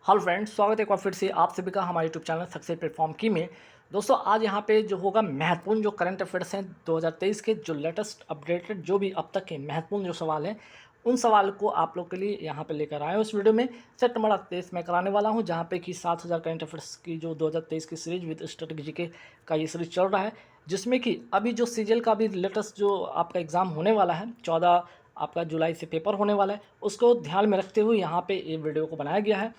Hello friends, स्वागत है एक बार फिर से आप सभी का हमारे यूट्यूब चैनल सक्सेस प्लेटफॉर्म की में। दोस्तों, आज यहाँ पे जो होगा महत्वपूर्ण जो करंट अफेयर्स हैं 2023 के जो लेटेस्ट अपडेटेड जो भी अब तक के महत्वपूर्ण जो सवाल हैं, उन सवाल को आप लोग के लिए यहाँ पे लेकर आए हो। इस वीडियो में सेट नंबर 23 मैं कराने वाला हूँ, जहाँ पे कि 7000 करंट अफेयर्स की जो 2023 की सीरीज विद स्ट्रेटेजी के का ये सीरीज चल रहा है, जिसमें कि अभी जो सीजीएल का भी लेटेस्ट जो आपका एग्ज़ाम होने वाला है 14 आपका जुलाई से पेपर होने वाला है, उसको ध्यान में रखते हुए यहाँ पे ये वीडियो को बनाया गया है,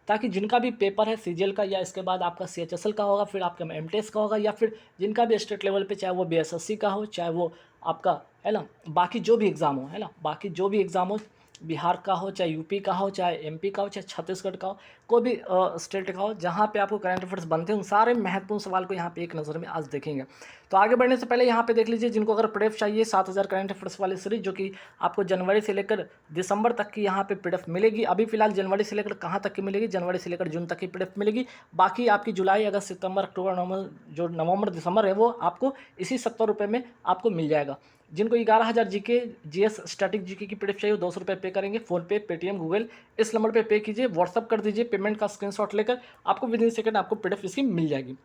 ताकि जिनका भी पेपर है सीजीएल का या इसके बाद आपका सीएचएसएल का होगा, फिर आपका एमटीएस का होगा, या फिर जिनका भी स्टेट लेवल पे, चाहे वो बीएसएससी का हो, चाहे वो आपका है ना बाकी जो भी एग्ज़ाम हो, है ना बाकी जो भी एग्ज़ाम हो, बिहार का हो, चाहे यूपी का हो, चाहे एमपी का हो, चाहे छत्तीसगढ़ का हो, कोई भी स्टेट का हो, जहाँ पे आपको करंट अफेयर्स बनते हैं, उन सारे महत्वपूर्ण सवाल को यहाँ पे एक नज़र में आज देखेंगे। तो आगे बढ़ने से पहले यहाँ पे देख लीजिए, जिनको अगर पीडीएफ चाहिए 7000 करंट अफेयर्स वाली सीरीज, जो कि आपको जनवरी से लेकर दिसंबर तक की यहाँ पे पीडीएफ मिलेगी। अभी फिलहाल जनवरी से लेकर कहाँ तक की मिलेगी, जनवरी से लेकर जून तक की पीडीएफ मिलेगी। बाकी आपकी जुलाई, अगस्त, सितंबर, अक्टूबर, नवंबर, जो नवंबर दिसंबर है, वो आपको इसी 70 रुपये में आपको मिल जाएगा। जिनको 11,000 जीके जीएस स्टैटिक जीके की पीडीएफ चाहिए, 200 रुपये पे करेंगे, फ़ोनपे, पेटीएम, गूगल, इस नंबर पे पे कीजिए, व्हाट्सअप कर दीजिए, पेमेंट का स्क्रीनशॉट लेकर आपको विद इन सेकंड आपको पीडीएफ इसकी मिल जाएगी।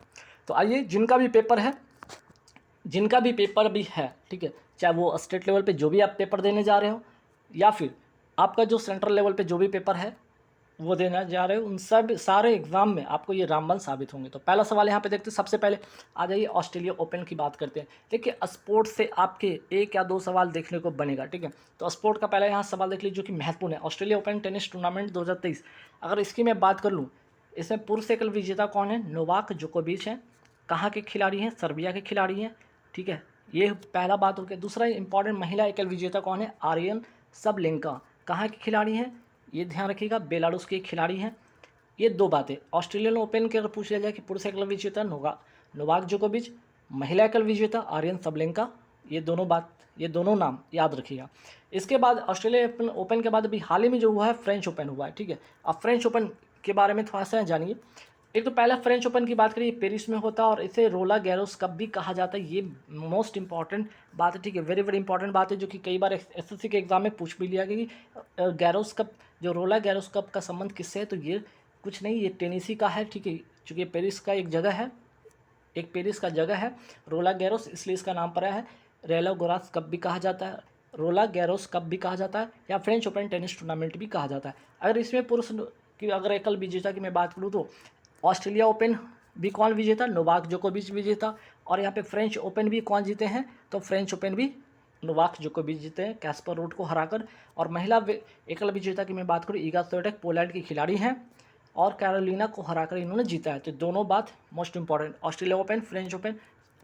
तो आइए, जिनका भी पेपर भी है, ठीक है, चाहे वो स्टेट लेवल पे जो भी आप पेपर देने जा रहे हो, या फिर आपका जो सेंट्रल लेवल पे जो भी पेपर है वो देना जा रहे हो, उन सब सारे एग्जाम में आपको ये रामबाण साबित होंगे। तो पहला सवाल यहाँ पे देखते हैं। सबसे पहले आ जाइए, ऑस्ट्रेलिया ओपन की बात करते हैं। देखिए, स्पोर्ट से आपके एक या दो सवाल देखने को बनेगा, ठीक है। तो स्पोर्ट का पहला यहाँ सवाल देख लीजिए, जो कि महत्वपूर्ण है। ऑस्ट्रेलिया ओपन टेनिस टूर्नामेंट 2023, अगर इसकी मैं बात कर लूँ, इसमें पुरुष एकल विजेता कौन है? नोवाक जोकोविच हैं। कहाँ के खिलाड़ी हैं? सर्बिया के खिलाड़ी हैं, ठीक है। ये पहला बात हो गया। दूसरा इंपॉर्टेंट, महिला एकल विजेता कौन है? आर्यन सबलेंका। कहाँ के खिलाड़ी हैं? ये ध्यान रखिएगा, बेलारूस के खिलाड़ी हैं। ये दो बातें। ऑस्ट्रेलियन ओपन के अगर पूछ लिया जाए कि पुरुष एकल विजेता नोवाक जोकोविच, महिला एकल विजेता आर्यन सबलेंका, ये दोनों नाम याद रखिएगा। इसके बाद ऑस्ट्रेलिया ओपन के बाद अभी हाल ही में जो हुआ है, फ्रेंच ओपन हुआ है, ठीक है। अब फ्रेंच ओपन के बारे में थोड़ा सा जानिए। एक तो पहला फ्रेंच ओपन की बात करिए, पेरिस में होता है और इसे रोला गैरोस कप भी कहा जाता है। ये मोस्ट इंपॉर्टेंट बात है, ठीक है, वेरी वेरी इंपॉर्टेंट बात है, जो कि कई बार एसएससी के एग्जाम में पूछ भी लिया गया कि गैरोस कप, जो रोला गैरोस कप का संबंध किससे है? तो ये कुछ नहीं, ये टेनिसी का है, ठीक है। चूँकि पेरिस का एक जगह है, एक पेरिस का जगह है रोला गैरोस, इसलिए इसका नाम पड़ा है। रेला गोरास कप भी कहा जाता है, रोला गैरोस कप भी कहा जाता है, या फ्रेंच ओपन टेनिस टूर्नामेंट भी कहा जाता है। अगर इसमें पुरुष की अगर एकल विजेता की मैं बात करूँ, तो ऑस्ट्रेलिया ओपन भी कौन विजेता? नोवाक जोकोविच विजेता। और यहाँ पे फ्रेंच ओपन भी कौन जीते हैं? तो फ्रेंच ओपन भी नोवाक जोकोविच जीते हैं, कैस्पर रूड को हराकर। और महिला एकल विजेता की मैं बात करूँ, ईगा स्वियाटेक पोलैंड की खिलाड़ी हैं, और कैरोलिना को हराकर इन्होंने जीता है। तो दोनों बात most important, Australia open, French open,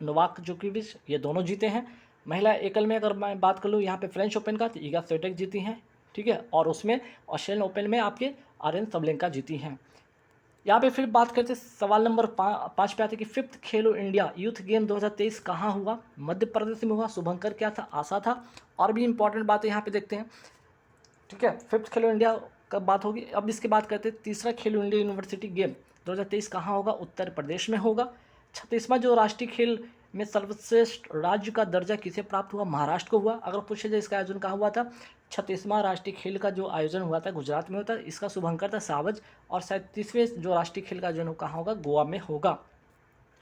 Novak जोकोविच, ये दोनों जीते हैं। महिला एकल में अगर मैं बात कर लूँ यहाँ पे फ्रेंच ओपन का, तो ईगा स्वियाटेक जीती हैं, ठीक है। और उसमें ऑस्ट्रेलियन ओपन में आपके आर्यन सबलेंका जीती हैं। यहाँ पे फिर बात करते हैं, सवाल नंबर 5 पे आते कि फिफ्थ खेलो इंडिया यूथ गेम 2023 कहाँ हुआ? मध्य प्रदेश में हुआ। शुभंकर क्या था? आशा था। और भी इंपॉर्टेंट बातें यहाँ पे देखते हैं, ठीक है। फिफ्थ खेलो इंडिया का बात होगी। अब इसके बात करते हैं, तीसरा खेलो इंडिया यूनिवर्सिटी गेम 2023 कहाँ होगा? उत्तर प्रदेश में होगा। 36वां जो राष्ट्रीय खेल में सर्वश्रेष्ठ राज्य का दर्जा किसे प्राप्त हुआ? महाराष्ट्र को हुआ। अगर पूछे जाए इसका आयोजन कहाँ हुआ था? 36वां राष्ट्रीय खेल का जो आयोजन हुआ था गुजरात में होता है, इसका शुभंकर था सावज। और 37वें जो राष्ट्रीय खेल का आयोजन कहाँ होगा? गोवा में होगा।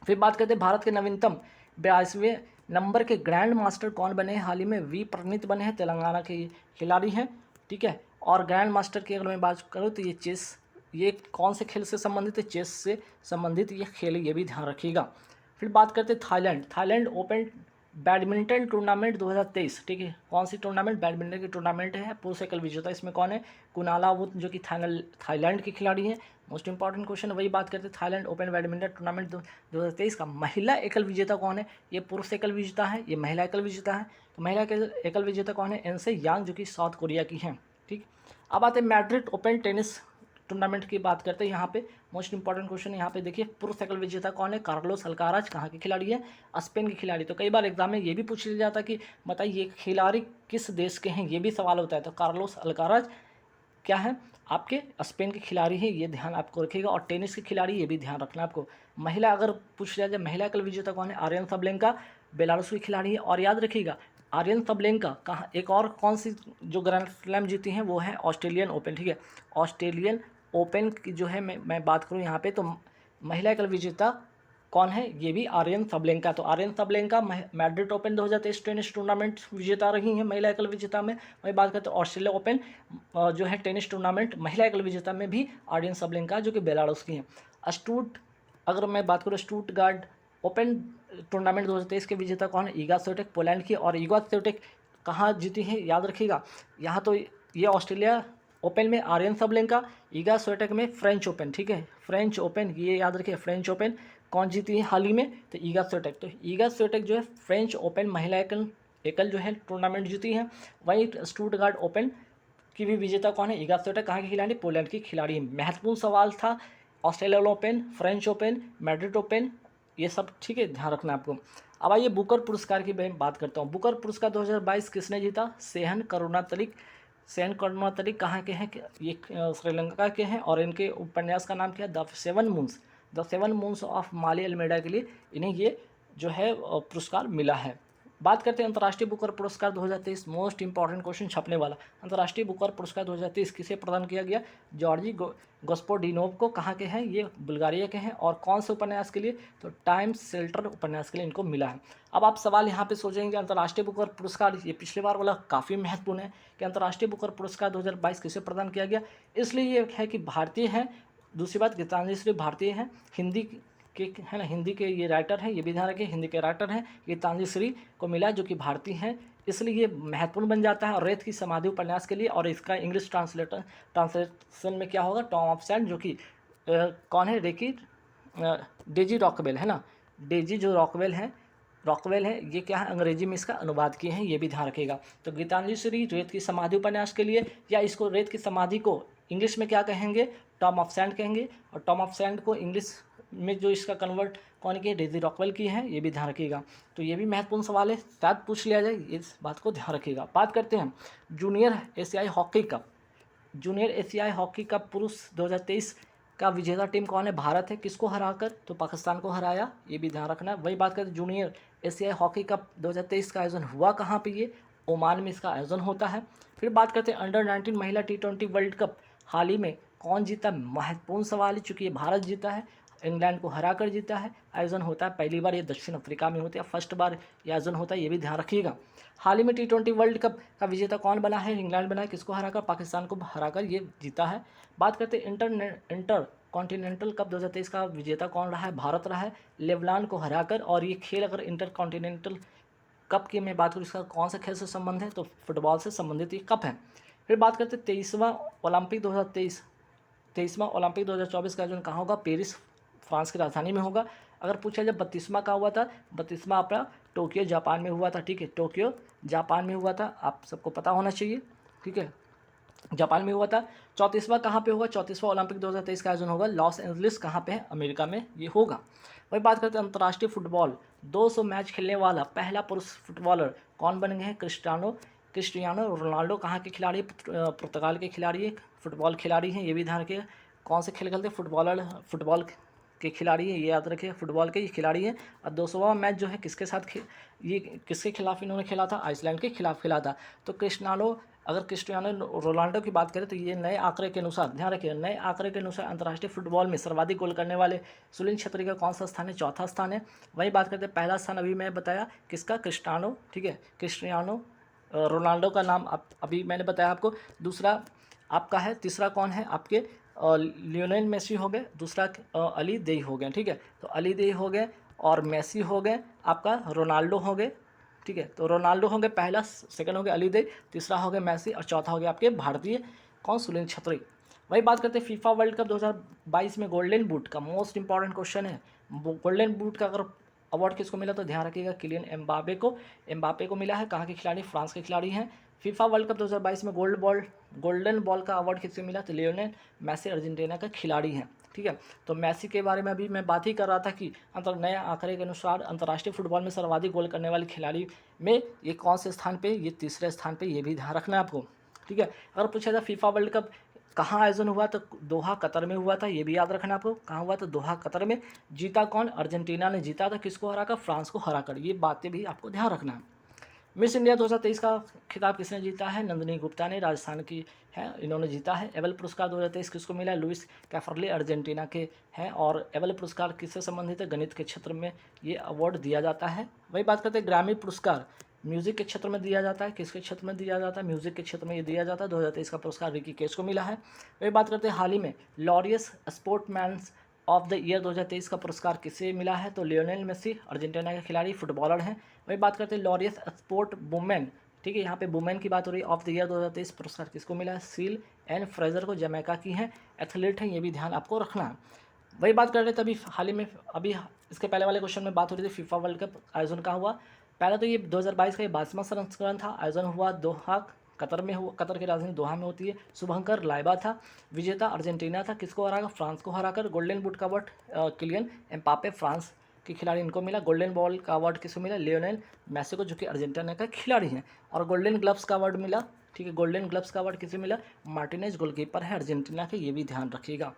फिर बात करते हैं, भारत के नवीनतम 82वें नंबर के ग्रैंड मास्टर कौन बने हैं? हाल ही में वी प्रणीत बने हैं, तेलंगाना के खिलाड़ी हैं, ठीक है। और ग्रैंड मास्टर की अगर मैं बात करूँ, तो ये चेस, ये कौन से खेल से संबंधित है? चेस से संबंधित ये खेल है, ये भी ध्यान रखिएगा। फिर बात करते हैं थाईलैंड ओपन बैडमिंटन टूर्नामेंट 2023, ठीक है। कौन सी टूर्नामेंट? बैडमिंटन की टूर्नामेंट है। पुरुष एकल विजेता इसमें कौन है? कुनालावुत, जो कि थाईलैंड के खिलाड़ी हैं। मोस्ट इंपॉर्टेंट क्वेश्चन वही बात करते हैं, थाईलैंड ओपन बैडमिंटन टूर्नामेंट 2023 का महिला एकल विजेता कौन है? ये पुरुष एकल विजेता है, ये महिला एकल विजेता है। तो महिला एकल विजेता कौन है? एनसे यांग, जो कि साउथ कोरिया की हैं, ठीक। अब आते हैं मैड्रिड ओपन टेनिस टूर्नामेंट की बात करते हैं। यहाँ पे मोस्ट इंपॉर्टेंट क्वेश्चन यहाँ पे देखिए, पुरुष एकल विजेता कौन है? Carlos Alcaraz. कहाँ के खिलाड़ी है? स्पेन के खिलाड़ी। तो कई बार एग्जाम में ये भी पूछ लिया जाता है कि बताइए ये खिलाड़ी किस देश के हैं, ये भी सवाल होता है। तो कार्लोस अल्काराज क्या है? आपके स्पेन के खिलाड़ी हैं, ये ध्यान आपको रखिएगा। और टेनिस के खिलाड़ी, ये भी ध्यान रखना आपको। महिला अगर पूछ लिया जाए, महिला एकल विजेता कौन है? आर्यन सबलेंका, बेलारूस की खिलाड़ी है। और याद रखिएगा, आर्यन सबलेंका कहाँ, एक और कौन सी जो ग्रैंड स्लैम जीती हैं, वो है ऑस्ट्रेलियन ओपन, ठीक है। ऑस्ट्रेलियन ओपन की जो है मैं बात करूँ यहाँ पे, तो महिला एकल विजेता कौन है, ये भी आर्यन सबलेंका। तो Aryna Sabalenka Madrid Open 2023 tennis tournament विजेता रही हैं महिला एकल विजेता में। वही बात करते हैं ऑस्ट्रेलिया ओपन जो है टेनिस टूर्नामेंट महिला एकल विजेता में भी आर्यन सबलेंका जो कि बेलारूस की हैं। अगर मैं बात करूँ स्टुटगार्ट ओपन टूर्नामेंट 2023 के विजेता कौन है, ईगा स्वियाटेक पोलैंड की। और ईगा स्वियाटेक कहाँ जीती है, याद रखिएगा, यहाँ तो ये ऑस्ट्रेलिया ओपन में आर्यन सबलेंका, ईगा स्वियाटेक में फ्रेंच ओपन, ठीक है, फ्रेंच ओपन ये याद रखिए, फ्रेंच ओपन कौन जीती है हाल ही में, तो ईगा स्वियाटेक। तो ईगा स्वियाटेक जो है फ्रेंच ओपन महिला एकल जो है टूर्नामेंट जीती है। वहीं स्टुटगार्ट ओपन की भी विजेता कौन है, ईगा स्वियाटेक कहाँ की खिलाड़ी, पोलैंड की खिलाड़ी। महत्वपूर्ण सवाल था, Australia open, French open, Madrid open, ये सब ठीक है, ध्यान रखना आपको। अब आइए बुकर पुरस्कार की मैं बात करता हूँ। बुकर पुरस्कार 2022 किसने जीता, सेहन करुणातिलक कहाँ के हैं, ये श्रीलंका के हैं। और इनके उपन्यास का नाम क्या है, the seven moons of Maali Almeida के लिए इन्हें ये जो है पुरस्कार मिला है। बात करते हैं अंतर्राष्ट्रीय बुकर पुरस्कार 2023, मोस्ट इंपॉर्टेंट क्वेश्चन छपने वाला। अंतर्राष्ट्रीय बुकर पुरस्कार 2023 किसे प्रदान किया गया, जॉर्जी गोस्पोडिनोव को। कहाँ के हैं, ये बुल्गारिया के हैं। और कौन से उपन्यास के लिए, तो टाइम्स शेल्टर उपन्यास के लिए इनको मिला है। अब आप सवाल यहाँ पे सोचेंगे अंतर्राष्ट्रीय बुकर पुरस्कार, ये पिछले बार वाला काफ़ी महत्वपूर्ण है कि अंतर्राष्ट्रीय बुकर पुरस्कार 2022 किसे प्रदान किया गया। इसलिए ये है कि भारतीय हैं, दूसरी बात गीतांजलि श्री भारतीय हैं, हिंदी के है ना, हिंदी के ये राइटर हैं, ये भी ध्यान रखिए, हिंदी के राइटर हैं। गीतांजलि श्री को मिला जो कि भारतीय हैं, इसलिए ये महत्वपूर्ण बन जाता है। और रेत की समाधि उपन्यास के लिए, और इसका इंग्लिश ट्रांसलेशन में क्या होगा, टॉम ऑफ सैंड, जो कि कौन है, डेजी रॉकवेल है ना, डेजी जो रॉकवेल है, ये क्या है, अंग्रेजी में इसका अनुवाद किए हैं, ये भी ध्यान रखिएगा। तो गीतांजलि श्री रेत की समाधि उपन्यास के लिए, या इसको रेत की समाधि को इंग्लिश में क्या कहेंगे, टॉम ऑफ सैंड कहेंगे। और टॉम ऑफ सैंड को इंग्लिश में जो इसका कन्वर्ट कौन की है, डेजी रॉकवेल की है, ये भी ध्यान रखिएगा। तो ये भी महत्वपूर्ण सवाल है, शायद पूछ लिया जाए, इस बात को ध्यान रखिएगा। बात करते हैं जूनियर एशियाई हॉकी कप पुरुष 2023 का विजेता टीम कौन है, भारत है। किसको हराकर, तो पाकिस्तान को हराया, ये भी ध्यान रखना है। वही बात करते हैं जूनियर एशियाई हॉकी कप 2023 का आयोजन हुआ कहाँ पे, ये ओमान में इसका आयोजन होता है। फिर बात करते हैं अंडर 19 महिला T20 वर्ल्ड कप हाल ही में कौन जीता, महत्वपूर्ण सवाल है, चूँकि ये भारत जीता है, इंग्लैंड को हराकर जीता है। आयोजन होता है, पहली बार ये दक्षिण अफ्रीका में होता है, फर्स्ट बार ये आयोजन होता है, ये भी ध्यान रखिएगा। हाल ही में T20 वर्ल्ड कप का विजेता कौन बना है, इंग्लैंड बना है, किसको हराकर, पाकिस्तान को हराकर ये जीता है। बात करते हैं इंटर कॉन्टिनेंटल कप 2023 का विजेता कौन रहा है, भारत रहा है, लेबनान को हराकर। और ये खेल अगर इंटर कॉन्टिनेंटल कप की मैं बात करूँ, इसका कौन सा खेल से संबंध है, तो फुटबॉल से संबंधित ये कप है। फिर बात करते हैं 23वां ओलंपिक 2024 का आयोजन कहाँ होगा, पेरिस फ्रांस की राजधानी में होगा। अगर पूछा जाए 32वां कहाँ हुआ था, 32वां अपना टोक्यो जापान में हुआ था, ठीक है, टोक्यो जापान में हुआ था, आप सबको पता होना चाहिए, ठीक है, जापान में हुआ था। 34वां कहाँ पे होगा, 34वां ओलंपिक 2023 का आयोजन होगा लॉस एंजलिस, कहाँ पे है, अमेरिका में ये होगा। वही बात करते हैं अंतर्राष्ट्रीय फुटबॉल 200 मैच खेलने वाला पहला पुरुष फुटबॉलर कौन बन गए हैं, क्रिस्टियानो रोनाल्डो। कहाँ के खिलाड़ी, पुर्तगाल के खिलाड़ी, फुटबॉल खिलाड़ी हैं, ये भी ध्यान रखिए। कौन से खेल खेलते हैं, फुटबॉल के खिलाड़ी हैं, ये याद रखिए, फुटबॉल के ये खिलाड़ी हैं। और 200वां मैच जो है किसके साथ ये किसके खिलाफ इन्होंने खेला था, आइसलैंड के खिलाफ खेला था। तो क्रिस्टियानो रोनाल्डो की बात करें तो ये नए आंकड़े के अनुसार, ध्यान रखिए, नए आंकड़े के अनुसार अंतर्राष्ट्रीय फुटबॉल में सर्वाधिक गोल करने वाले सुनील छेत्री का कौन सा स्थान है, चौथा स्थान है। वही बात करते हैं पहला स्थान अभी मैं बताया किसका, क्रिस्टियानो रोनाल्डो का नाम अभी मैंने बताया आपको। दूसरा आपका है, तीसरा कौन है आपके, लियोनेल मेसी हो गए, दूसरा अली देई हो गए, ठीक है, तो अली देई हो गए और मेसी हो गए, आपका रोनाल्डो हो गए, ठीक है, तो रोनाल्डो हो गए पहला, सेकंड हो गया अली देई, तीसरा हो गया मेसी और चौथा हो गया आपके भारतीय कौन, सुनील छेत्री। वही बात करते हैं फीफा वर्ल्ड कप 2022 में गोल्डन बूट का, मोस्ट इंपॉर्टेंट क्वेश्चन है, गोल्डन बूट का अगर अवार्ड किसको मिला तो ध्यान रखिएगा, किलियन एम्बापे को मिला है। कहाँ के खिलाड़ी, फ्रांस के खिलाड़ी हैं। फीफा वर्ल्ड कप 2022 में गोल्डन बॉल का अवार्ड किसको मिला, तो लियोनेल मेसी अर्जेंटीना का खिलाड़ी हैं, ठीक है। तो मेसी के बारे में अभी मैं बात ही कर रहा था कि नए आंकड़े के अनुसार अंतर्राष्ट्रीय फुटबॉल में सर्वाधिक गोल करने वाले खिलाड़ी में ये कौन से स्थान पे, ये तीसरे स्थान पे, ये भी ध्यान रखना है आपको, ठीक है। अगर पूछा जाए फीफा वर्ल्ड कप कहाँ आयोजन हुआ तो दोहा कतर में हुआ था, ये भी याद रखना आपको, कहाँ हुआ तो दोहा कतर में। जीता कौन, अर्जेंटीना ने जीता था, किसको हराकर, फ्रांस को हराकर, ये बातें भी आपको ध्यान रखना है। मिस इंडिया 2023 का खिताब किसने जीता है? नंदिनी गुप्ता ने, राजस्थान की है, इन्होंने जीता है। एबल पुरस्कार 2023 किसको मिला? लुइस कैफरले, अर्जेंटीना के हैं। और एबल पुरस्कार किससे संबंधित है? गणित के क्षेत्र में ये अवार्ड दिया जाता है। वही बात करते हैं ग्रामी पुरस्कार म्यूजिक के क्षेत्र में दिया जाता है। किसके क्षेत्र में दिया जाता है? म्यूजिक के क्षेत्र में ये दिया जाता है। 2023 का पुरस्कार रिकी केस को मिला है। वही बात करते हैं हाल ही में Laureus sportsman of the year 2023 का पुरस्कार किसे मिला है? तो लियोनेल मेसी, अर्जेंटीना के खिलाड़ी, फुटबॉलर हैं। वही बात करते हैं लॉरियस स्पोर्ट वुमेन, ठीक है, यहाँ पे वुमेन की बात हो रही है। ऑफ द ईयर 2023 पुरस्कार किसको मिला है? सील एंड फ्रेजर को, जमैका की हैं, एथलीट हैं, ये भी ध्यान आपको रखना है। वही बात कर रहे थे अभी हाल ही में, अभी इसके पहले वाले क्वेश्चन में बात हो रही थी फीफा वर्ल्ड कप आयोजन का हुआ। पहले तो ये 2022 का ये 22वां संस्करण था। आयोजन हुआ दोहा, कतर में हुआ, कतर की राजधानी दोहा में होती है। शुभंकर लाइबा था विजेता, अर्जेंटीना था। किसको हराकर? फ्रांस को हराकर। गोल्डन बूट का अवार्ड किलियन एम्बाप्पे, फ्रांस के खिलाड़ी, इनको मिला। गोल्डन बॉल का अवार्ड किसको मिला? लियोनेल मेसी को, जो कि अर्जेंटीना का खिलाड़ी हैं। और गोल्डन ग्लव्स का अवार्ड मिला, ठीक है, गोल्डन ग्लव्स का अवार्ड किसे मिला? मार्टिनेज, गोलकीपर है अर्जेंटीना के, ये भी ध्यान रखिएगा।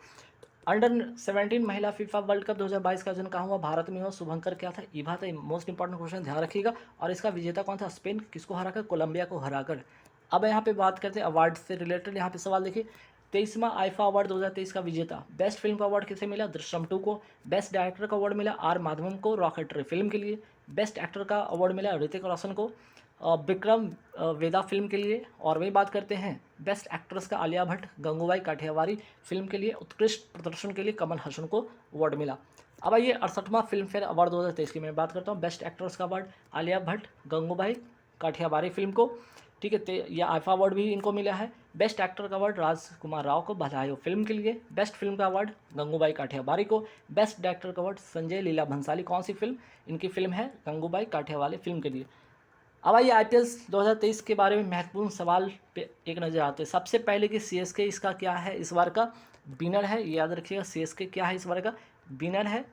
अंडर 17 महिला फीफा वर्ल्ड कप 2022 का आयोजन कहाँ हुआ? भारत में हुआ। शुभंकर क्या था? ईभा था। मोस्ट इंपॉर्टेंट क्वेश्चन, ध्यान रखिएगा। और इसका विजेता कौन था? स्पेन। किसको हराकर? कोलंबिया को हराकर। अब यहाँ पे बात करते हैं अवार्ड से रिलेटेड। यहाँ पे सवाल देखिए, 23वां आईफा अवार्ड 2023 का विजेता, बेस्ट फिल्म का अवार्ड किसे मिला? दृश्यम 2 को। बेस्ट डायरेक्टर का अवार्ड मिला आर माधवन को, रॉकेटरी फिल्म के लिए। बेस्ट एक्टर का अवार्ड मिला ऋतिक रोशन को, विक्रम वेदा फिल्म के लिए। और वही बात करते हैं बेस्ट एक्ट्रेस का आलिया भट्ट, गंगूबाई काठियावाड़ी फिल्म के लिए। उत्कृष्ट प्रदर्शन के लिए कमल हसन को अवार्ड मिला। अब आइए 68वां फिल्म फेयर अवार्ड 2023 की मैं बात करता हूँ। बेस्ट एक्ट्रेस का अवार्ड आलिया भट्ट, गंगूबाई काठियावाड़ी फिल्म को, ठीक है, यह आईफा अवार्ड भी इनको मिला है। बेस्ट एक्टर का अवार्ड राजकुमार राव को, बधाई हो फिल्म के लिए। बेस्ट फिल्म का अवार्ड गंगूबाई काठियावाड़ी को। बेस्ट डायरेक्टर का अवार्ड संजय लीला भंसाली, कौन सी फिल्म? इनकी फिल्म है गंगूबाई काठियावाड़ी फिल्म के लिए। अब आइए आईपीएल 2023 के बारे में महत्वपूर्ण सवाल पे एक नज़र आते हैं। सबसे पहले कि सीएसके इसका क्या है? इस बार का विनर है, याद रखिएगा। सीएसके क्या है? इस बार का विनर है,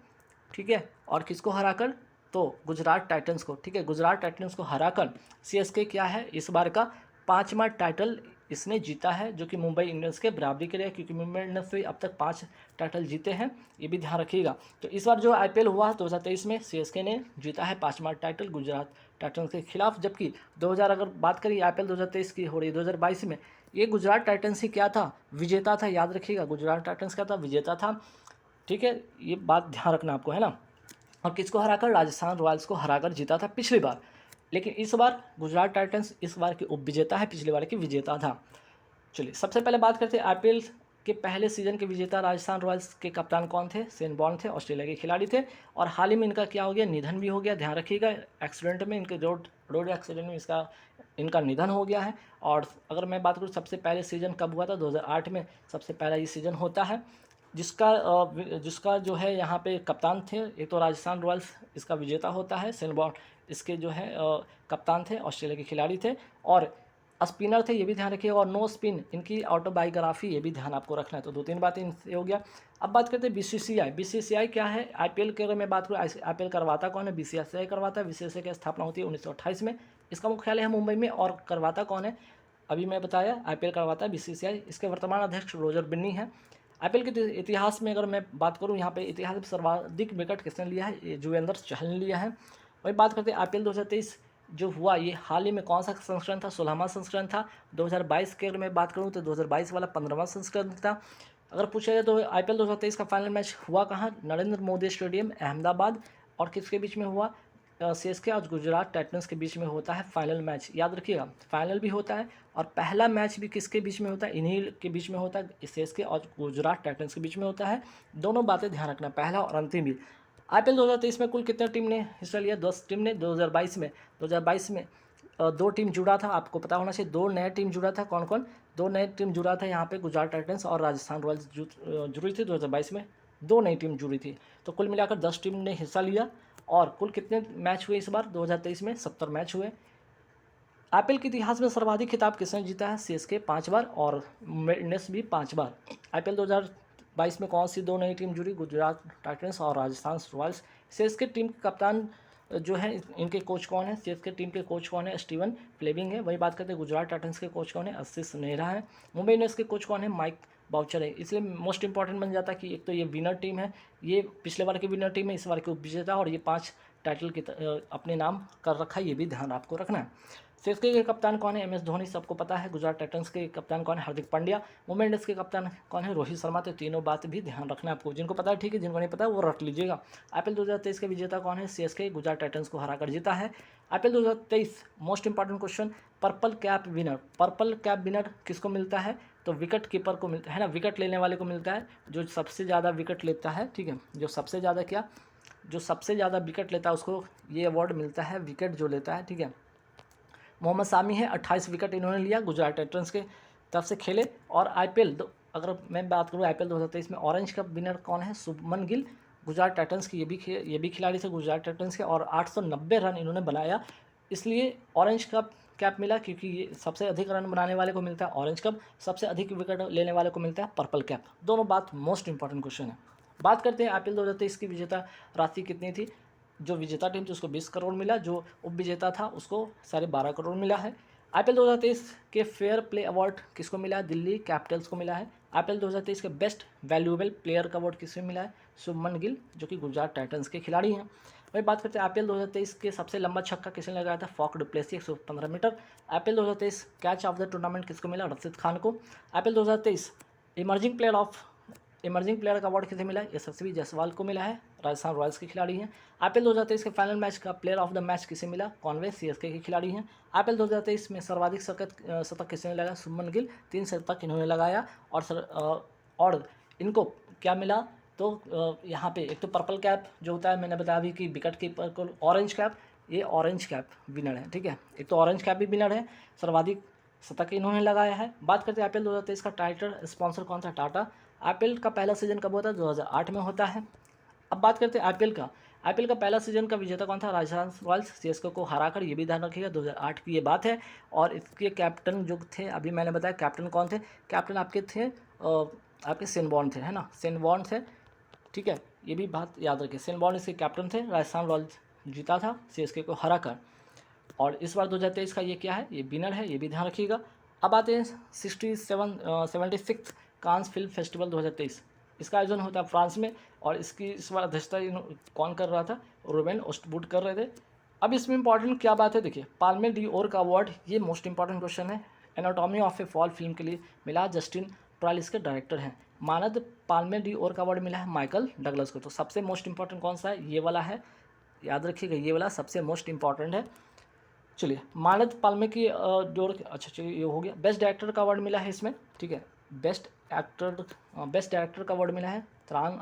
ठीक है। और किसको हराकर? तो गुजरात टाइटंस को, ठीक है, गुजरात टाइटंस को हराकर सीएसके क्या है? इस बार का 5वां टाइटल इसने जीता है, जो कि मुंबई इंडियंस के बराबरी के लिए, क्योंकि मुंबई इंडियंस से अब तक 5 टाइटल जीते हैं, ये भी ध्यान रखिएगा। तो इस बार जो आईपीएल हुआ 2023 में सीएसके ने जीता है 5वां टाइटल गुजरात टाइटंस के खिलाफ। जबकि 2000 अगर बात करें आईपीएल 2023 की हो रही है, 2022 में ये गुजरात टाइटंस ही क्या था? विजेता था, याद रखिएगा। गुजरात टाइटंस क्या था? विजेता था, ठीक है, ये बात ध्यान रखना आपको, है ना। और किसको हराकर? राजस्थान रॉयल्स को हराकर जीता था पिछली बार। लेकिन इस बार गुजरात टाइटंस इस बार की उपविजेता है, पिछली बार की विजेता था। चलिए सबसे पहले बात करते हैं आईपीएल के पहले सीजन के विजेता राजस्थान रॉयल्स के कप्तान कौन थे? शेन वॉर्न थे, ऑस्ट्रेलिया के खिलाड़ी थे। और हाल ही में इनका क्या हो गया? निधन भी हो गया, ध्यान रखिएगा। एक्सीडेंट में, इनके रोड एक्सीडेंट में इनका निधन हो गया है। और अगर मैं बात करूँ सबसे पहले सीजन कब हुआ था? 2008 में सबसे पहला ये सीजन होता है, जिसका जो है यहाँ पे कप्तान थे, एक तो राजस्थान रॉयल्स इसका विजेता होता है, शेन वॉर्न इसके जो है कप्तान थे, ऑस्ट्रेलिया के खिलाड़ी थे। और स्पिनर थे, ये भी ध्यान रखिएगा। और नो स्पिन इनकी ऑटोबायोग्राफी, ये भी ध्यान आपको रखना है। तो 2-3 बातें इनसे हो गया। अब बात करते हैं बीसीसीआई। बीसीसीआई क्या है? आईपीएल की अगर मैं बात करूँ, आईपीएल करवाता कौन है? बीसीसीआई करवाता है। बीसीसीआई की स्थापना होती है 1928 में। इसका मुख्यालय है मुंबई में। और करवाता कौन है? अभी मैं बताया, आईपीएल करवाता है बीसीसीआई। इसके वर्तमान अध्यक्ष रोजर बिन्नी है। आईपीएल के इतिहास में अगर मैं बात करूँ, यहाँ पे इतिहास में सर्वाधिक विकेट किसने लिया है? युजवेंद्र चहल ने लिया है। वही बात करते हैं आईपीएल 2023 जो हुआ, ये हाल ही में कौन सा संस्करण था? 16वां संस्करण था। 2022 की अगर मैं बात करूँ तो 2022 वाला 15वां संस्करण था। अगर पूछा जाए तो आईपीएल 2023 का फाइनल मैच हुआ कहाँ? नरेंद्र मोदी स्टेडियम, अहमदाबाद। और किसके बीच में हुआ? सीएसके और गुजरात टाइटंस के बीच में होता है फाइनल मैच, याद रखिएगा। फाइनल भी होता है और पहला मैच भी किसके बीच में होता है? इन्हीं के बीच में होता है, सीएसके और गुजरात टाइटंस के बीच में होता है। दोनों बातें ध्यान रखना, पहला और अंतिम भी। आईपीएल 2023 में कुल कितने टीम ने हिस्सा लिया? 10 टीम ने। 2022 में 2 टीम जुड़ा था, आपको पता होना चाहिए। 2 नए टीम जुड़ा था, कौन कौन? 2 नए टीम जुड़ा था यहाँ पे, गुजरात टाइटंस और राजस्थान रॉयल्स जुड़ी थी। 2022 में 2 नई टीम जुड़ी थी। तो कुल मिलाकर 10 टीम ने हिस्सा लिया। और कुल कितने मैच हुए इस बार 2023 में? 70 मैच हुए। आईपीएल के इतिहास में सर्वाधिक खिताब किसने जीता है? सीएसके 5 बार और मुंबई इंडियंस भी 5 बार। आईपीएल 2022 में कौन सी 2 नई टीम जुड़ी? गुजरात टाइटंस और राजस्थान रॉयल्स। सीएसके टीम के कप्तान जो है, इनके कोच कौन है? सीएसके टीम के कोच कौन है? स्टीवन फ्लेमिंग है। वही बात करते हैं गुजरात टाइटंस के कोच कौन है? आशीष नेहरा है। मुंबई इंडियंस के कोच कौन है? माइक वाउचर है, इसलिए मोस्ट इंपॉर्टेंट बन जाता है कि एक तो ये विनर टीम है, ये पिछले बार की विनर टीम है, इस बार की उपविजेता, और ये 5 टाइटल की अपने नाम कर रखा है, ये भी ध्यान आपको रखना है। सीएसके के कप्तान कौन है? एम एस धोनी, सबको पता है। गुजरात टाइटंस के कप्तान कौन है? हार्दिक पांड्या। मुंबई इंडियंस के कप्तान कौन है? रोहित शर्मा। तो तीनों बात भी ध्यान रखना है आपको, जिनको पता है ठीक है, जिनको नहीं पता वो रट लीजिएगा। आईपीएल 2023 के विजेता कौन है? सीएसके गुजरात टाइटंस को हराकर जीता है। IPL 2023 most important question, purple cap winner. Purple cap winner किसको मिलता है? तो विकेट कीपर को मिलता है ना, विकेट लेने वाले को मिलता है, जो सबसे ज़्यादा विकेट लेता है, ठीक है, जो सबसे ज़्यादा क्या, जो सबसे ज़्यादा विकेट लेता है उसको ये अवार्ड मिलता है, विकेट जो लेता है, ठीक है। मोहम्मद सामी है, 28 विकेट इन्होंने लिया, गुजरात टाइटंस के तरफ से खेले। और आईपीएल अगर मैं बात करूँ आईपीएल 2023 में ऑरेंज कप विनर कौन है? शुभमन गिल, गुजरात टाइटंस की, ये भी खिलाड़ी थे गुजरात टाइटंस के, और 890 रन इन्होंने बनाया, इसलिए ऑरेंज कप कैप मिला, क्योंकि ये सबसे अधिक रन बनाने वाले को मिलता है ऑरेंज कप, सबसे अधिक विकेट लेने वाले को मिलता है पर्पल कैप। दोनों बात मोस्ट इंपॉर्टेंट क्वेश्चन है। बात करते हैं आईपीएल 2023 की विजेता राशि कितनी थी। जो विजेता टीम थी उसको 20 करोड़ मिला, जो उप विजेता था उसको 12.5 करोड़ मिला है। आईपीएल 2023 के फेयर प्ले अवार्ड किसको मिला है? दिल्ली कैपिटल्स को मिला है। आईपीएल 2023 के बेस्ट वैल्यूएबल प्लेयर का अवार्ड किसको मिला है? शुभमन गिल, जो कि गुजरात टाइटंस के खिलाड़ी हैं। वही बात करते हैं आईपीएल 2023 के सबसे लंबा छक्का किसने लगाया था? Faf du Plessis 115 metre. IPL 2023 catch of the tournament किसको मिला? रशीद खान को। आईपीएल 2023 इमर्जिंग प्लेयर का अवार्ड किसे मिला है? यशस्वी जायसवाल को मिला है, राजस्थान रॉयल्स के खिलाड़ी हैं। आईपीएल 2023 के फाइनल मैच का प्लेयर ऑफ द मैच किसे मिला? कॉनवे, सीएसके के खिलाड़ी हैं। आईपीएल 2023 में सर्वाधिक शतक किसने लगाया? शुभमन गिल, 3 शतक इन्होंने लगाया। और इनको क्या मिला? तो यहाँ पे एक तो पर्पल कैप जो होता है, मैंने बताया अभी कि विकेट कीपर को ऑरेंज कैप, ये ऑरेंज कैप विनर है, ठीक है, एक तो ऑरेंज कैप भी विनर है, सर्वाधिक शतक इन्होंने लगाया है। बात करते हैं आईपीएल 2023 का टाइटल स्पॉन्सर कौन था? टाटा। आईपीएल का पहला सीजन कब होता है? 2008 में होता है। अब बात करते हैं आईपीएल का पहला सीजन का विजेता कौन था? राजस्थान रॉयल्स, सीएसके को हराकर, ये भी ध्यान रखिएगा 2008 की ये बात है। और इसके कैप्टन जो थे, अभी मैंने बताया कैप्टन कौन थे, कैप्टन आपके थे आपके सेनबॉर्न थे, है ना, सेनबॉर्न थे, ठीक है, ये भी बात याद रखिए, सेनबॉर्न इसके कैप्टन थे। राजस्थान रॉयल्स जीता था सीएसके को हराकर। और इस बार 2023 का ये क्या है? ये विनर है, ये भी ध्यान रखिएगा। अब आते हैं 76 कांस फिल्म फेस्टिवल 2023। इसका आयोजन होता है फ्रांस में, और इसकी इस बार अध्यक्षता कौन कर रहा था? रूबेन ओस्टबूट कर रहे थे। अब इसमें इंपॉर्टेंट क्या बात है, देखिए, पाल्मे डी ओर का अवार्ड, ये मोस्ट इंपॉर्टेंट क्वेश्चन है, anatomy of A fall film के लिए मिला, जस्टिन ट्रायल इसके डायरेक्टर हैं। मानद पाल्मे डी ओर का अवार्ड मिला है माइकल डगलस को। तो सबसे मोस्ट इंपॉर्टेंट कौन सा है? ये वाला है, याद रखिएगा, ये वाला सबसे मोस्ट इंपॉर्टेंट है। चलिए, मानद पाल्मे की डोर, अच्छा चलिए ये हो गया। बेस्ट डायरेक्टर का अवार्ड मिला है इसमें, ठीक है, बेस्ट डायरेक्टर का अवार्ड मिला है त्रान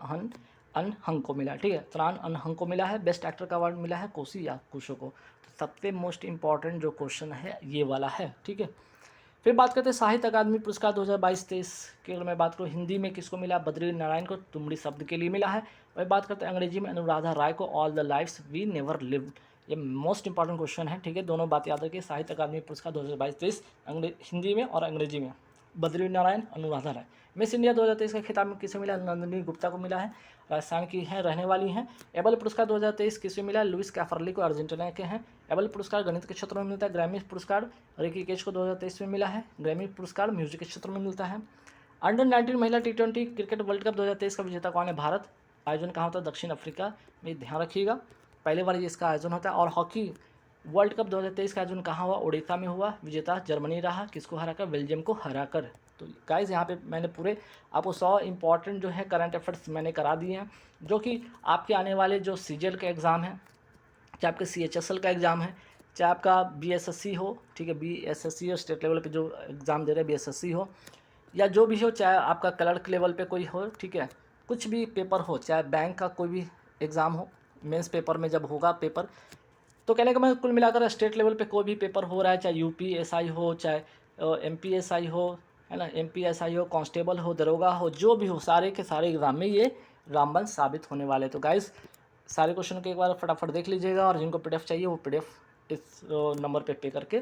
अन हंग को मिला है, ठीक है, त्रान अन हंग को मिला है। बेस्ट एक्टर का अवार्ड मिला है कोसी याकुशो को। तो सबसे मोस्ट इंपॉर्टेंट जो क्वेश्चन है ये वाला है, ठीक है। फिर बात करते हैं साहित्य अकादमी पुरस्कार 2022-23 की, अगर मैं बात करूँ हिंदी में किसको मिला? बद्री नारायण को तुमड़ी शब्द के लिए मिला है। वही बात करते हैं अंग्रेजी में अनुराधा राय को all the lives we never lived. ये मोस्ट इंपॉर्टेंट क्वेश्चन है, ठीक है, दोनों बात याद रखिए। साहित्य अकादमी पुरस्कार 2022-23 हिंदी में और अंग्रेजी में, बद्री नारायण, अनुराधा राय। मिस इंडिया 2023 का खिताब किसे मिला? नंदिनी गुप्ता को मिला है, राजस्थान की हैं, रहने वाली हैं। एबल पुरस्कार 2023 किसे मिला? लुइस कैफरली को, अर्जेंटीना के हैं। एबल पुरस्कार गणित के क्षेत्र में मिलता है। ग्रैमी पुरस्कार रिकी केश को 2023 में मिला है। ग्रैमी पुरस्कार म्यूजिक के क्षेत्र में मिलता है। अंडर 19 महिला T20 क्रिकेट वर्ल्ड कप 2023 का विजेता कौन है? भारत। आयोजन कहाँ होता है? दक्षिण अफ्रीका में, ध्यान रखिएगा, पहले बार ये इसका आयोजन होता है। और हॉकी वर्ल्ड कप 2023 का आयोजन कहाँ हुआ? उड़ीसा में हुआ। विजेता जर्मनी रहा, किसको हराकर? बेल्जियम को हराकर। तो गाइस यहाँ पे मैंने पूरे आपको 100 इंपॉर्टेंट जो है करंट अफेयर्स मैंने करा दिए हैं, जो कि आपके आने वाले जो सीजीएल का एग्ज़ाम है, चाहे आपके CHSL का एग्ज़ाम है, चाहे आपका BSSC हो, ठीक है, BSSC हो, स्टेट लेवल पे जो एग्ज़ाम दे रहे हैं BSSC हो, या जो भी हो, चाहे आपका क्लर्क लेवल पे कोई हो, ठीक है, कुछ भी पेपर हो, चाहे बैंक का कोई भी एग्ज़ाम हो, मेंस पेपर में जब होगा पेपर, तो कहने का मैं कुल मिलाकर स्टेट लेवल पे कोई भी पेपर हो रहा है, चाहे UPSI हो, चाहे MPSI हो, है ना, MPSI हो, कांस्टेबल हो, दरोगा हो, जो भी हो, सारे के सारे एग्ज़ाम में ये रामबन साबित होने वाले। तो गाइस सारे क्वेश्चन को एक बार फटाफट देख लीजिएगा, और जिनको PDF चाहिए वो PDF इस नंबर पे करके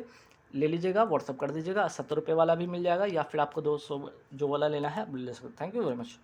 ले लीजिएगा, व्हाट्सअप कर दीजिएगा। 70 रुपये वाला भी मिल जाएगा, या फिर आपको 200 जो वाला लेना है ले सकते। Thank you very much.